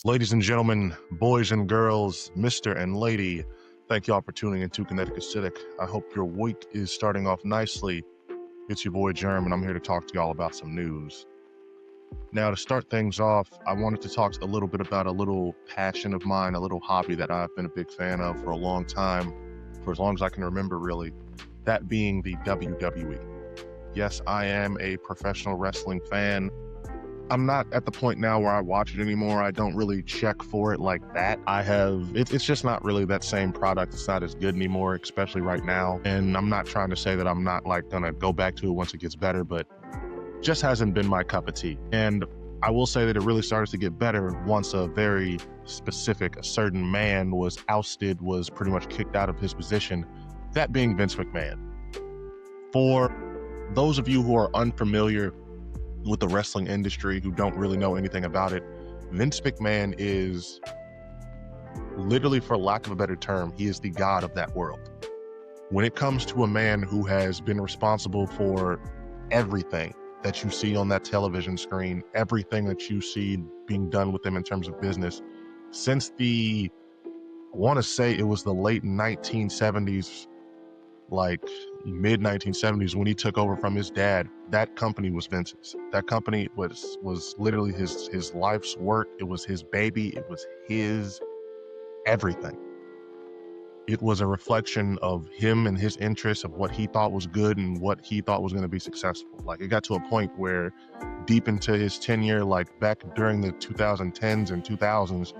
Ladies and gentlemen, boys and girls, Mr. and Lady, thank y'all for tuning into Connecticut Civic. I hope your week is starting off nicely. It's your boy Germ, and I'm here to talk to y'all about some news. Now, to start things off, I wanted to talk a little bit about a little passion of mine, a little hobby that I've been a big fan of for a long time, for as long as I can remember, really, that being the WWE. Yes, I am a professional wrestling fan. I'm not at the point now where I watch it anymore. I don't really check for it like that. It's just not really that same product. It's not as good anymore, especially right now. And I'm not trying to say that I'm not gonna go back to it once it gets better, but just hasn't been my cup of tea. And I will say that it really started to get better once a very specific, a certain man was ousted, was pretty much kicked out of his position, that being Vince McMahon. For those of you who are unfamiliar with the wrestling industry, who don't really know anything about it, Vince McMahon is literally, for lack of a better term, he is the god of that world. When it comes to a man who has been responsible for everything that you see on that television screen, everything that you see being done with him in terms of business, since I want to say it was the late 1970s, like mid 1970s, when he took over from his dad, that company was Vince's. That company was literally his life's work. It was his baby. It was his everything. It was a reflection of him and his interests, of what he thought was good and what he thought was going to be successful. Like, it got to a point where deep into his tenure, like back during the 2010s and 2000s,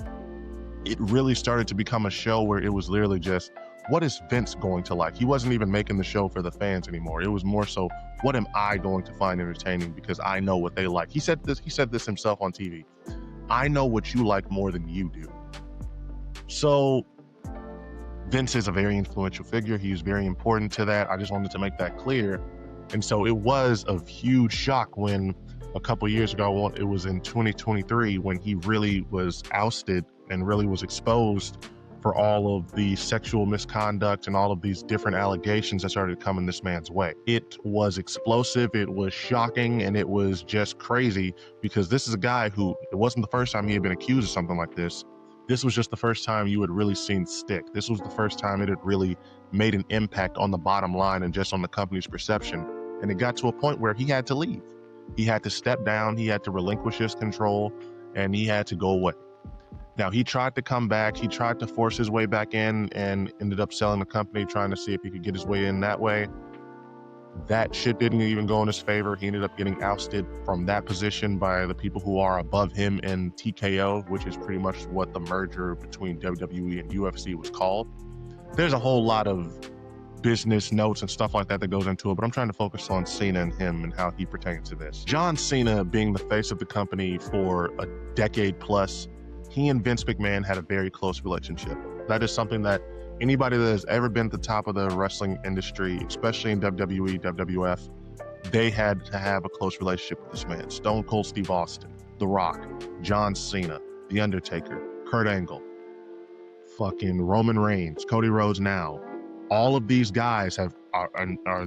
it really started to become a show where it was literally just, what is Vince going to like? He wasn't even making the show for the fans anymore. It was more so, what am I going to find entertaining because I know what they like? He said this himself on TV. I know what you like more than you do. So Vince is a very influential figure. He's very important to that. I just wanted to make that clear. And so it was a huge shock when a couple years ago, it was in 2023, when he really was ousted and really was exposed for all of the sexual misconduct and all of these different allegations that started coming this man's way. It was explosive, it was shocking, and it was just crazy, because this is a guy who, it wasn't the first time he had been accused of something like this. This was just the first time you had really seen stick. This was the first time it had really made an impact on the bottom line and just on the company's perception. And it got to a point where he had to leave. He had to step down, he had to relinquish his control, and he had to go away. Now, he tried to come back, he tried to force his way back in and ended up selling the company, trying to see if he could get his way in that way. That shit didn't even go in his favor. He ended up getting ousted from that position by the people who are above him in TKO, which is pretty much what the merger between WWE and UFC was called. There's a whole lot of business notes and stuff like that goes into it, but I'm trying to focus on Cena and him and how he pertains to this. John Cena, being the face of the company for a decade plus, he and Vince McMahon had a very close relationship. That is something that anybody that has ever been at the top of the wrestling industry, especially in WWE, WWF, they had to have a close relationship with this man. Stone Cold Steve Austin, The Rock, John Cena, The Undertaker, Kurt Angle, fucking Roman Reigns, Cody Rhodes now. All of these guys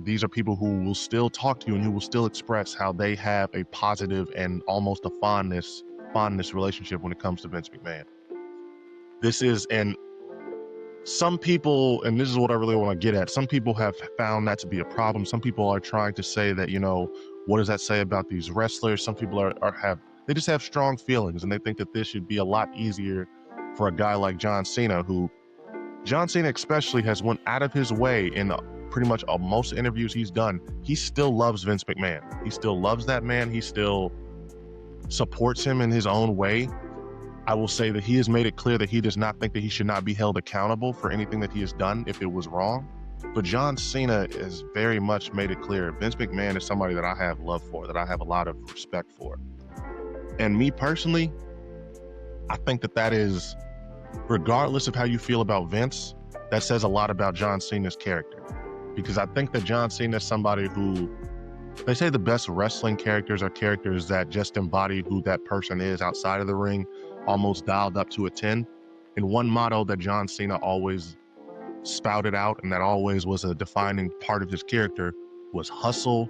these are people who will still talk to you and who will still express how they have a positive and almost a fondness relationship when it comes to Vince McMahon. And some people, and this is what I really want to get at, some people have found that to be a problem. Some people are trying to say that, what does that say about these wrestlers? Some people they just have strong feelings, and they think that this should be a lot easier for a guy like John Cena, John Cena especially has went out of his way in pretty much most interviews he's done. He still loves Vince McMahon. He still loves that man. He still supports him in his own way. I will say that he has made it clear that he does not think that he should not be held accountable for anything that he has done if it was wrong. But John Cena has very much made it clear Vince McMahon is somebody that I have love for, that I have a lot of respect for. And me personally, I think that is, regardless of how you feel about Vince, that says a lot about John Cena's character. Because I think that John Cena is somebody who, they say the best wrestling characters are characters that just embody who that person is outside of the ring, almost dialed up to a 10. And one motto that John Cena always spouted out, and that always was a defining part of his character, was hustle,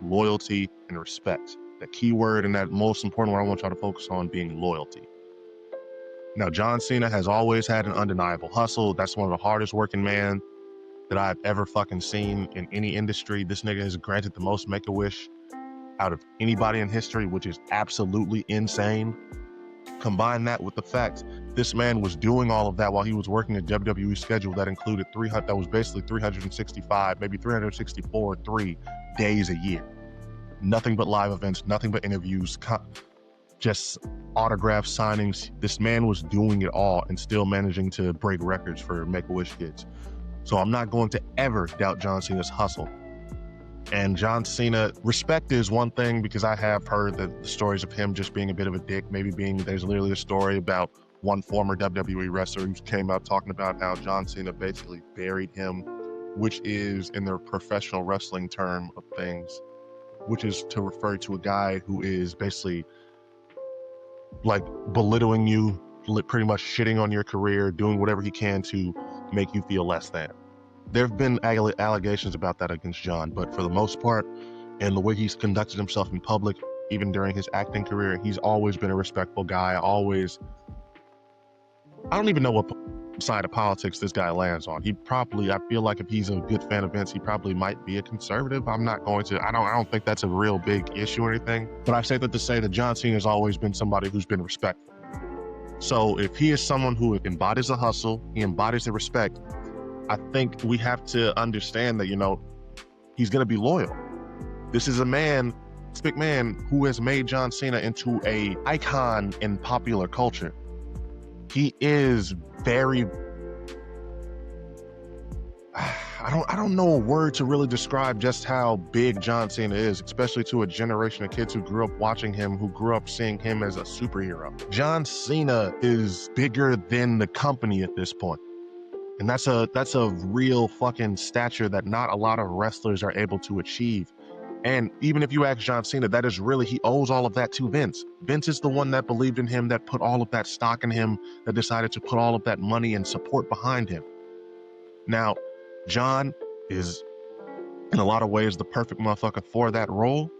loyalty, and respect. The key word, and that most important one I want y'all to focus on, being loyalty. Now, John Cena has always had an undeniable hustle. That's one of the hardest working men that I've ever fucking seen in any industry. This nigga has granted the most Make-A-Wish out of anybody in history, which is absolutely insane. Combine that with the fact this man was doing all of that while he was working a WWE schedule that included 300, that was basically 365, maybe 364, 3 days a year. Nothing but live events, nothing but interviews, just autograph signings. This man was doing it all and still managing to break records for Make-A-Wish kids. So I'm not going to ever doubt John Cena's hustle. And John Cena, respect is one thing, because I have heard the stories of him just being a bit of a dick, there's literally a story about one former WWE wrestler who came out talking about how John Cena basically buried him, which is, in the professional wrestling term of things, which is to refer to a guy who is basically like belittling you, pretty much shitting on your career, doing whatever he can to make you feel less than. There have been allegations about that against John, but for the most part, and the way he's conducted himself in public, even during his acting career, he's always been a respectful guy. I don't even know what side of politics this guy lands on. I feel like if he's a good fan of Vince, he probably might be a conservative. I don't think that's a real big issue or anything, but I say that to say that John Cena has always been somebody who's been respectful. So if he is someone who embodies the hustle, he embodies the respect, I think we have to understand that, he's going to be loyal. This is a man, Vince McMahon, who has made John Cena into an icon in popular culture. He is very, I don't know a word to really describe just how big John Cena is, especially to a generation of kids who grew up watching him, who grew up seeing him as a superhero. John Cena is bigger than the company at this point. And that's a real fucking stature that not a lot of wrestlers are able to achieve. And even if you ask John Cena, that is really, he owes all of that to Vince. Vince is the one that believed in him, that put all of that stock in him, that decided to put all of that money and support behind him. Now, John is, in a lot of ways, the perfect motherfucker for that role.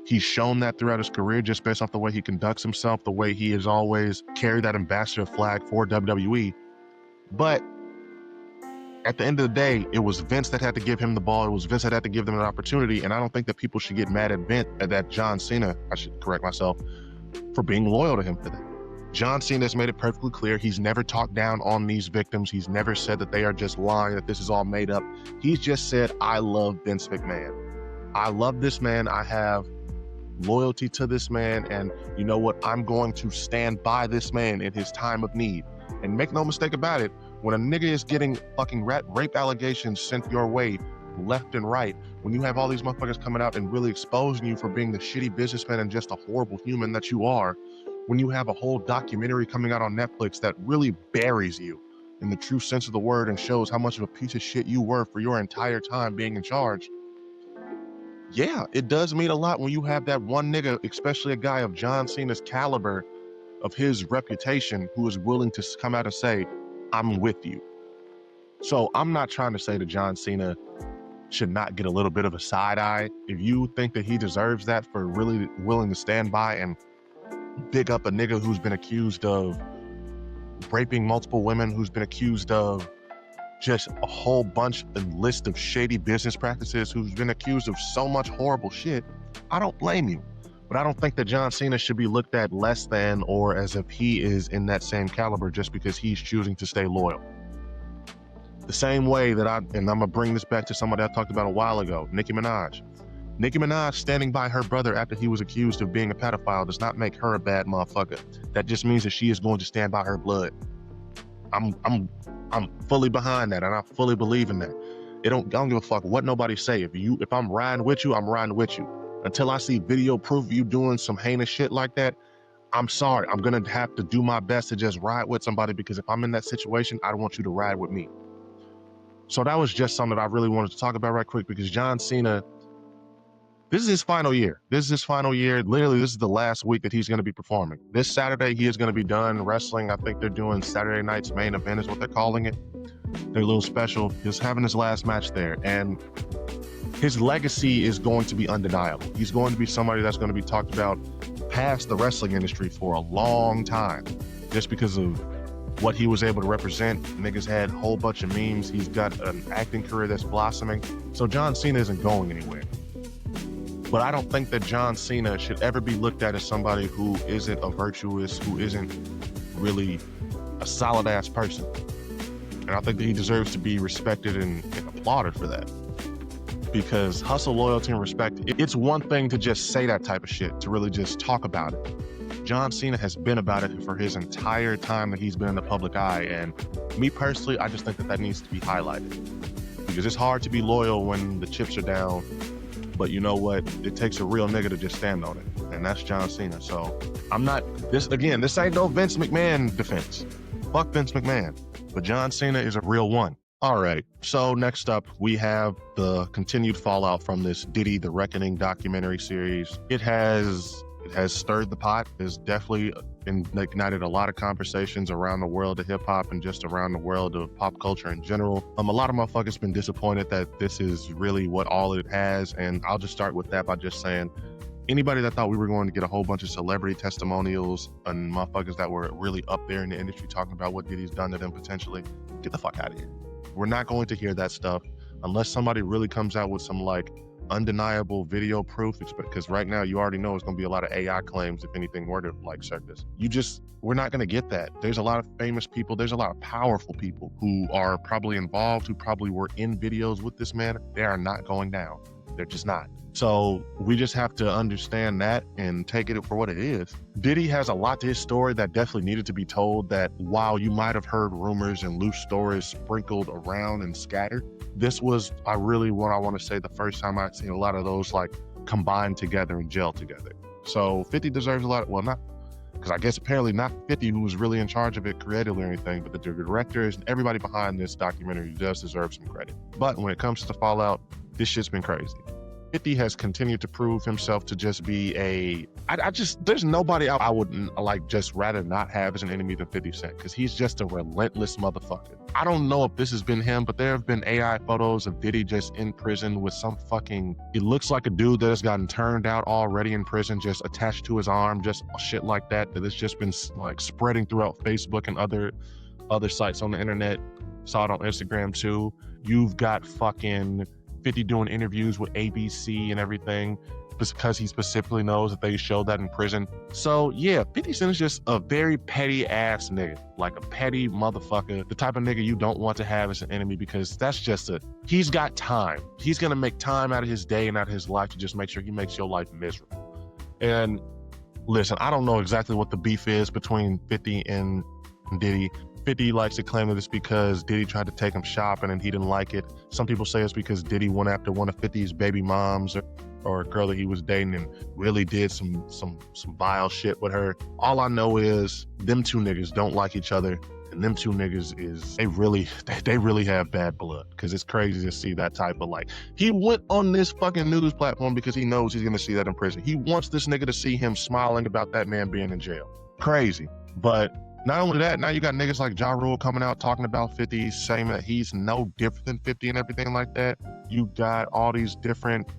He's shown that throughout his career, just based off the way he conducts himself, the way he has always carried that ambassador flag for WWE. But at the end of the day, it was Vince that had to give him the ball. It was Vince that had to give them an opportunity. And I don't think that people should get mad at John Cena, I should correct myself, for being loyal to him for that. John Cena has made it perfectly clear he's never talked down on these victims. He's never said that they are just lying, that this is all made up. He's just said, I love Vince McMahon. I love this man. I have loyalty to this man. And you know what? I'm going to stand by this man in his time of need. And make no mistake about it, when a nigga is getting fucking rape allegations sent your way left and right, when you have all these motherfuckers coming out and really exposing you for being the shitty businessman and just a horrible human that you are, when you have a whole documentary coming out on Netflix that really buries you in the true sense of the word and shows how much of a piece of shit you were for your entire time being in charge, yeah, it does mean a lot when you have that one nigga, especially a guy of John Cena's caliber, of his reputation, who is willing to come out and say, I'm with you. So I'm not trying to say that John Cena should not get a little bit of a side eye. If you think that he deserves that for really willing to stand by and big up a nigga who's been accused of raping multiple women, who's been accused of just a whole bunch, a list of shady business practices, who's been accused of so much horrible shit, I don't blame you. But I don't think that John Cena should be looked at less than or as if he is in that same caliber just because he's choosing to stay loyal. The same way that and I'm gonna bring this back to somebody I talked about a while ago, Nicki Minaj. Nicki Minaj standing by her brother after he was accused of being a pedophile does not make her a bad motherfucker. That just means that she is going to stand by her blood. I'm fully behind that, and I fully believe in that. I don't give a fuck what nobody say. If I'm riding with you, I'm riding with you. Until I see video proof of you doing some heinous shit like that, I'm sorry. I'm gonna have to do my best to just ride with somebody, because if I'm in that situation, I don't want you to ride with me. So that was just something that I really wanted to talk about right quick, because John Cena, this is his final year. Literally, this is the last week that he's going to be performing. This Saturday, he is going to be done wrestling. I think they're doing Saturday night's main event is what they're calling it. Their little special. He's having his last match there. And his legacy is going to be undeniable. He's going to be somebody that's going to be talked about past the wrestling industry for a long time, just because of what he was able to represent. Niggas had a whole bunch of memes. He's got an acting career that's blossoming. So John Cena isn't going anywhere. But I don't think that John Cena should ever be looked at as somebody who isn't a virtuous, who isn't really a solid ass person. And I think that he deserves to be respected and applauded for that. Because hustle, loyalty, and respect, it's one thing to just say that type of shit, to really just talk about it. John Cena has been about it for his entire time that he's been in the public eye. And me personally, I just think that that needs to be highlighted. Because it's hard to be loyal when the chips are down. But you know what? It takes a real nigga to just stand on it. And that's John Cena. So I'm not, this ain't no Vince McMahon defense. Fuck Vince McMahon. But John Cena is a real one. All right, so next up, we have the continued fallout from this Diddy The Reckoning documentary series. It has stirred the pot. It's definitely ignited a lot of conversations around the world of hip-hop and just around the world of pop culture in general. A lot of motherfuckers been disappointed that this is really what all it has, and I'll just start with that by just saying, anybody that thought we were going to get a whole bunch of celebrity testimonials and motherfuckers that were really up there in the industry talking about what Diddy's done to them potentially, get the fuck out of here. We're not going to hear that stuff unless somebody really comes out with some like undeniable video proof, because right now you already know it's going to be a lot of AI claims if anything were to like circus. We're not going to get that. There's a lot of famous people, there's a lot of powerful people who are probably involved, who probably were in videos with this man. They are not going down. They're just not. So we just have to understand that and take it for what it is. Diddy has a lot to his story that definitely needed to be told, that while you might have heard rumors and loose stories sprinkled around and scattered, this was I want to say the first time I'd seen a lot of those like combined together and gel together. So 50 deserves a lot, well, not, because I guess apparently not 50 who was really in charge of it creatively or anything, but the directors and everybody behind this documentary does deserve some credit. But when it comes to the fallout, this shit's been crazy. 50 has continued to prove himself to just be there's nobody I would like just rather not have as an enemy than 50 Cent, because he's just a relentless motherfucker. I don't know if this has been him, but there have been AI photos of Diddy just in prison with some fucking, it looks like a dude that has gotten turned out already in prison, just attached to his arm, just shit like that it's just been like spreading throughout Facebook and other sites on the internet. Saw it on Instagram too. You've got fucking 50 doing interviews with ABC and everything because he specifically knows that they showed that in prison. So yeah, 50 Cent is just a very petty ass nigga, like a petty motherfucker, the type of nigga you don't want to have as an enemy, because that's just he's got time. He's gonna make time out of his day and out of his life to just make sure he makes your life miserable. And listen, I don't know exactly what the beef is between 50 and Diddy. 50 likes to claim that it's because Diddy tried to take him shopping and he didn't like it. Some people say it's because Diddy went after one of 50's baby moms or a girl that he was dating and really did some vile shit with her. All I know is them two niggas don't like each other, and them two niggas they really have bad blood, because it's crazy to see that type of like, he went on this fucking news platform because he knows he's gonna see that in prison. He wants this nigga to see him smiling about that man being in jail. Crazy. But not only that, now you got niggas like WRU coming out talking about 50, saying that he's no different than 50 and everything like that. You got all these different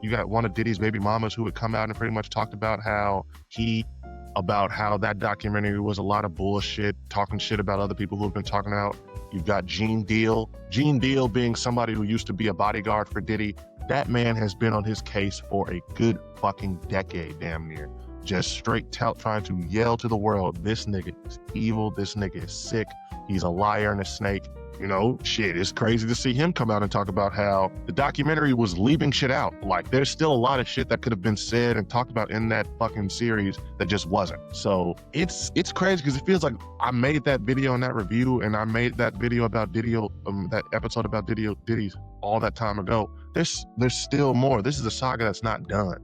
you got one of Diddy's baby mamas who would come out and pretty much talked about how that documentary was a lot of bullshit, talking shit about other people who have been talking out. You've got Gene Deal being somebody who used to be a bodyguard for Diddy. That man has been on his case for a good fucking decade, damn near. Just straight trying to yell to the world, this nigga is evil, this nigga is sick, he's a liar and a snake. You know, shit, it's crazy to see him come out and talk about how the documentary was leaving shit out. Like, there's still a lot of shit that could have been said and talked about in that fucking series that just wasn't. So it's crazy, because it feels like I made that video and that review, and I made that video about Diddy, that episode about Diddy all that time ago. There's still more. This is a saga that's not done.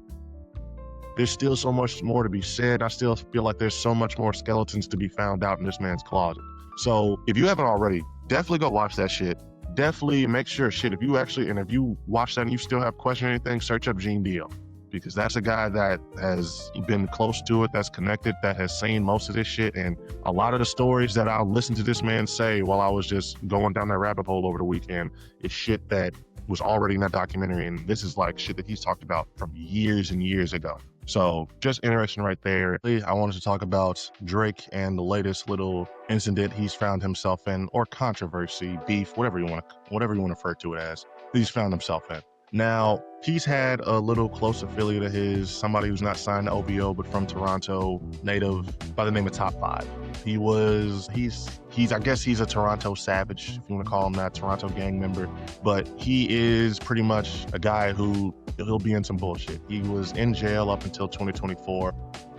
There's still so much more to be said. I still feel like there's so much more skeletons to be found out in this man's closet. So if you haven't already, definitely go watch that shit. Definitely make sure, if you watch that and you still have questions or anything, search up Gene Deal, because that's a guy that has been close to it, that's connected, that has seen most of this shit. And a lot of the stories that I'll listen to this man say while I was just going down that rabbit hole over the weekend is shit that was already in that documentary. And this is like shit that he's talked about from years and years ago. So just interesting right there. I wanted to talk about Drake and the latest little incident he's found himself in, or controversy, beef, whatever you want to refer to it as. He's found himself in. Now, he's had a little close affiliate of his, somebody who's not signed to OVO, but from Toronto, native by the name of Top 5. I guess he's a Toronto savage, if you want to call him that, Toronto gang member. But he is pretty much a guy who, he'll be in some bullshit. He was in jail up until 2024.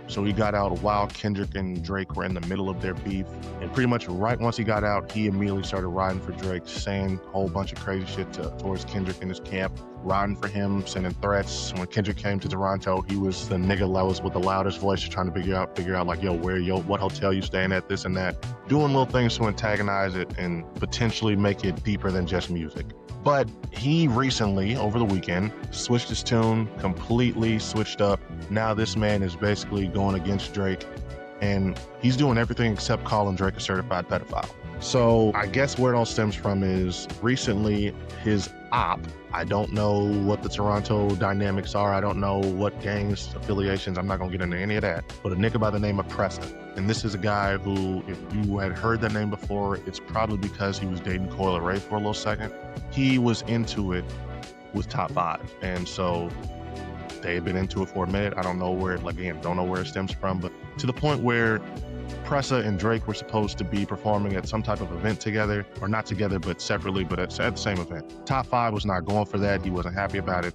So he got out while Kendrick and Drake were in the middle of their beef. And pretty much right once he got out, he immediately started riding for Drake, saying a whole bunch of crazy shit towards Kendrick in his camp, riding for him, sending threats. When Kendrick came to Toronto, he was the nigga that was with the loudest voice, trying to figure out like, what hotel you staying at, this and that. Doing little things to antagonize it and potentially make it deeper than just music. But he recently, over the weekend, switched his tune, completely switched up. Now this man is basically going against Drake, and he's doing everything except calling Drake a certified pedophile. So I guess where it all stems from is recently his op. I don't know what the Toronto dynamics are. I don't know what gangs affiliations. I'm not gonna get into any of that. But a nigga by the name of Pressa. And this is a guy who, if you had heard that name before, it's probably because he was dating Coyle Ray for a little second. He was into it with Top 5. And so they had been into it for a minute. I don't know where it stems from, but to the point where Pressa and Drake were supposed to be performing at some type of event together, or not together, but separately, but at the same event. Top 5 was not going for that. He wasn't happy about it.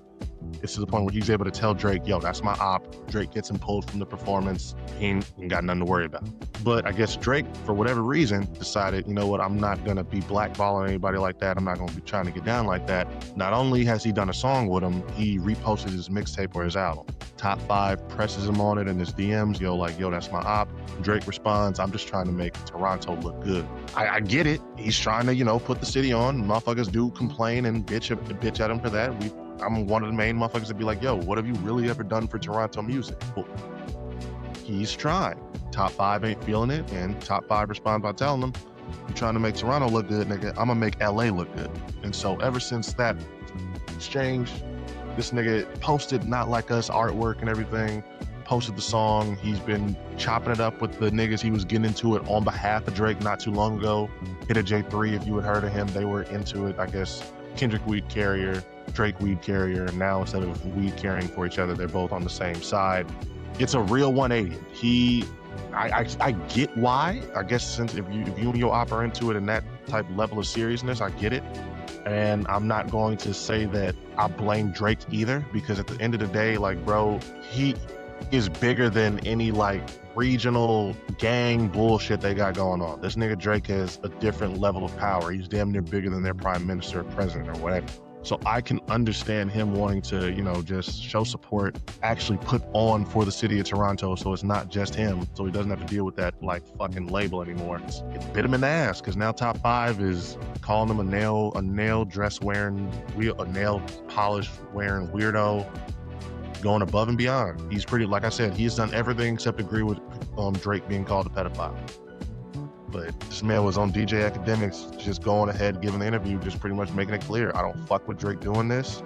It's to the point where he's able to tell Drake, yo, that's my op. Drake gets him pulled from the performance. He ain't got nothing to worry about. But I guess Drake, for whatever reason, decided, you know what, I'm not going to be blackballing anybody like that. I'm not going to be trying to get down like that. Not only has he done a song with him, he reposted his mixtape or his album. Top 5 presses him on it in his DMs, yo, that's my op. Drake responds, I'm just trying to make Toronto look good. I get it. He's trying to, put the city on. Motherfuckers do complain and bitch at him for that. I'm one of the main motherfuckers that be like, yo, what have you really ever done for Toronto music? Well, he's trying. Top 5 ain't feeling it, and Top 5 responds by telling him, you trying to make Toronto look good, nigga, I'm gonna make LA look good. And so ever since that exchange, this nigga posted Not Like Us artwork and everything, posted the song. He's been chopping it up with the niggas he was getting into it on behalf of Drake not too long ago. Hit a J3, if you had heard of him, they were into it. I guess Kendrick Weed Carrier, Drake Weed Carrier, and now instead of weed carrying for each other, they're both on the same side. It's a real 180. I get why. I guess since if you and your op are into it in that type of level of seriousness, I get it. And I'm not going to say that I blame Drake either, because at the end of the day, like, bro, he is bigger than any regional gang bullshit they got going on. This nigga Drake has a different level of power. He's damn near bigger than their prime minister or president or whatever. So I can understand him wanting to, just show support, actually put on for the city of Toronto, so it's not just him, so he doesn't have to deal with that fucking label anymore. It bit him in the ass, because now Top 5 is calling him a nail dress wearing, a nail polish wearing weirdo, going above and beyond. He's pretty, like I said, he's done everything except agree with Drake being called a pedophile. But this man was on DJ Academics, just going ahead, giving the interview, just pretty much making it clear, I don't fuck with Drake doing this.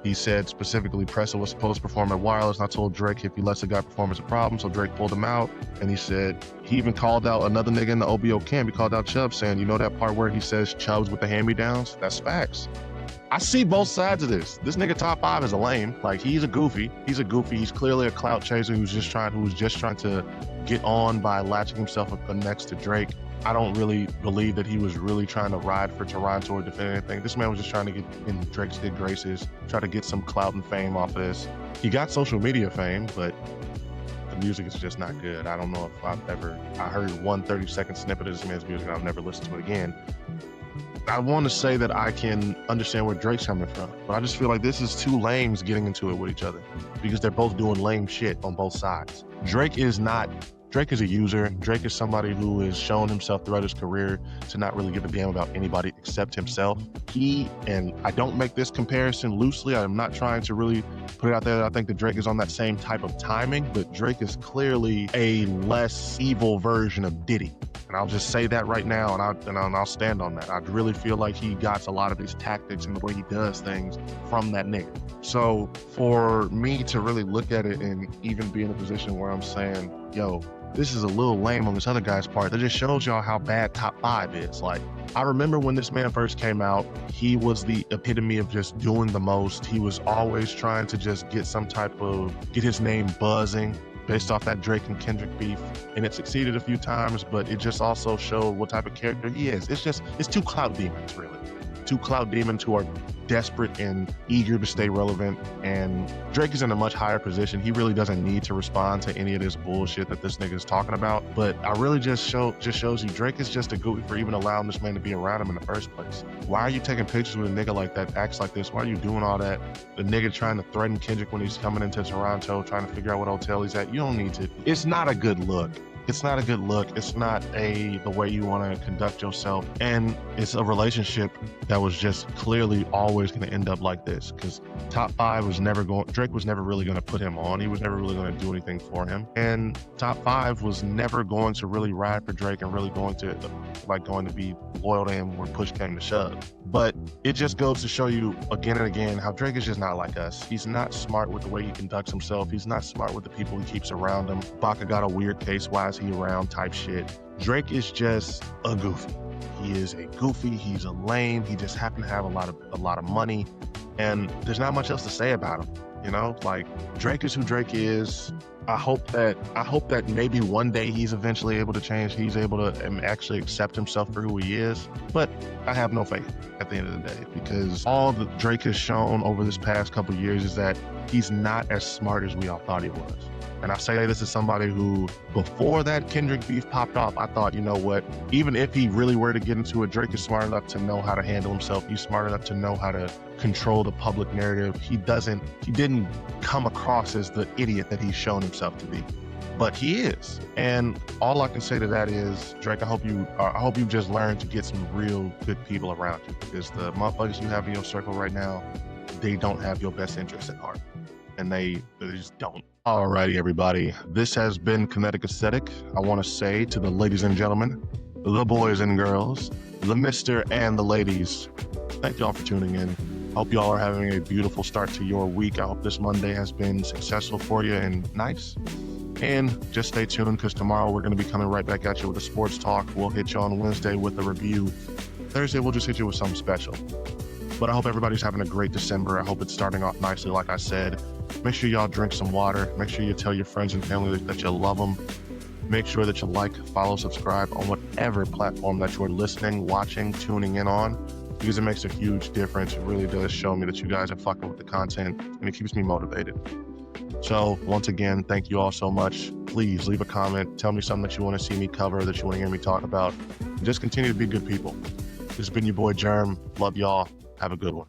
He said specifically Pressa was supposed to perform at Wireless, and I told Drake if he lets a guy perform, it's a problem, so Drake pulled him out. And he said, he even called out another nigga in the OBO camp. He called out Chubb, saying, you know that part where he says Chubbs with the hand-me-downs? That's facts. I see both sides of this. This nigga Top 5 is a lame. He's a goofy. He's clearly a clout chaser who's just trying to get on by latching himself up next to Drake. I don't really believe that he was really trying to ride for Toronto or defend anything. This man was just trying to get in Drake's good graces, try to get some clout and fame off of this. He got social media fame, but the music is just not good. I don't know if I heard one 30-second snippet of this man's music, and I've never listened to it again. I want to say that I can understand where Drake's coming from, but I just feel like this is two lames getting into it with each other, because they're both doing lame shit on both sides. Drake is not Drake is a user. Drake is somebody who has shown himself throughout his career to not really give a damn about anybody except himself. And I don't make this comparison loosely. I'm not trying to really put it out there that I think that Drake is on that same type of timing, but Drake is clearly a less evil version of Diddy. And I'll just say that right now, and I'll stand on that. I really feel like he got a lot of his tactics and the way he does things from that nigga. So for me to really look at it and even be in a position where I'm saying, yo, this is a little lame on this other guy's part, that just shows y'all how bad Top 5 is. Like, I remember when this man first came out, he was the epitome of just doing the most. He was always trying to just get his name buzzing based off that Drake and Kendrick beef, and it succeeded a few times, but it just also showed what type of character he is. It's two clout demons, really. Two clout demons who are desperate and eager to stay relevant, and Drake is in a much higher position. He really doesn't need to respond to any of this bullshit that this nigga is talking about, but I really just shows you Drake is just a goofy for even allowing this man to be around him in the first place. Why are you taking pictures with a nigga like that, acts like this? Why are you doing all that? The nigga trying to threaten Kendrick when he's coming into Toronto, trying to figure out what hotel he's at. You don't need to. It's not a good look. It's not a good look. It's not the way you want to conduct yourself. And it's a relationship that was just clearly always going to end up like this, because Top 5 Drake was never really going to put him on. He was never really going to do anything for him. And Top 5 was never going to really ride for Drake and really going to be loyal to him when push came to shove. But it just goes to show you again and again how Drake is just not like us. He's not smart with the way he conducts himself. He's not smart with the people he keeps around him. Baka got a weird case, why is he around type shit. Drake is just a goofy. He is a goofy, he's a lame, he just happened to have a lot of money, and there's not much else to say about him. You know, like, Drake is who Drake is. I hope that maybe one day he's eventually able to change. He's able to actually accept himself for who he is. But I have no faith at the end of the day, because all that Drake has shown over this past couple of years is that he's not as smart as we all thought he was. And I say this as somebody who, before that Kendrick beef popped off, I thought, you know what, even if he really were to get into it, Drake is smart enough to know how to handle himself. He's smart enough to know how to control the public narrative. He didn't come across as the idiot that he's shown himself to be, but he is. And all I can say to that is, Drake, I hope you just learn to get some real good people around you, because the motherfuckers you have in your circle right now, they don't have your best interests at heart. And they just don't. Alrighty, everybody. This has been Kinetic Aesthetic. I want to say to the ladies and gentlemen, the boys and girls, the Mr. and the ladies, thank y'all for tuning in. Hope y'all are having a beautiful start to your week. I hope this Monday has been successful for you and nice. And just stay tuned, because tomorrow we're going to be coming right back at you with a sports talk. We'll hit you on Wednesday with a review. Thursday, we'll just hit you with something special. But I hope everybody's having a great December. I hope it's starting off nicely, like I said. Make sure y'all drink some water. Make sure you tell your friends and family that you love them. Make sure that you like, follow, subscribe on whatever platform that you're listening, watching, tuning in on, because it makes a huge difference. It really does show me that you guys are fucking with the content, and it keeps me motivated. So once again, thank you all so much. Please leave a comment. Tell me something that you want to see me cover, that you want to hear me talk about. Just continue to be good people. This has been your boy Germ. Love y'all. Have a good one.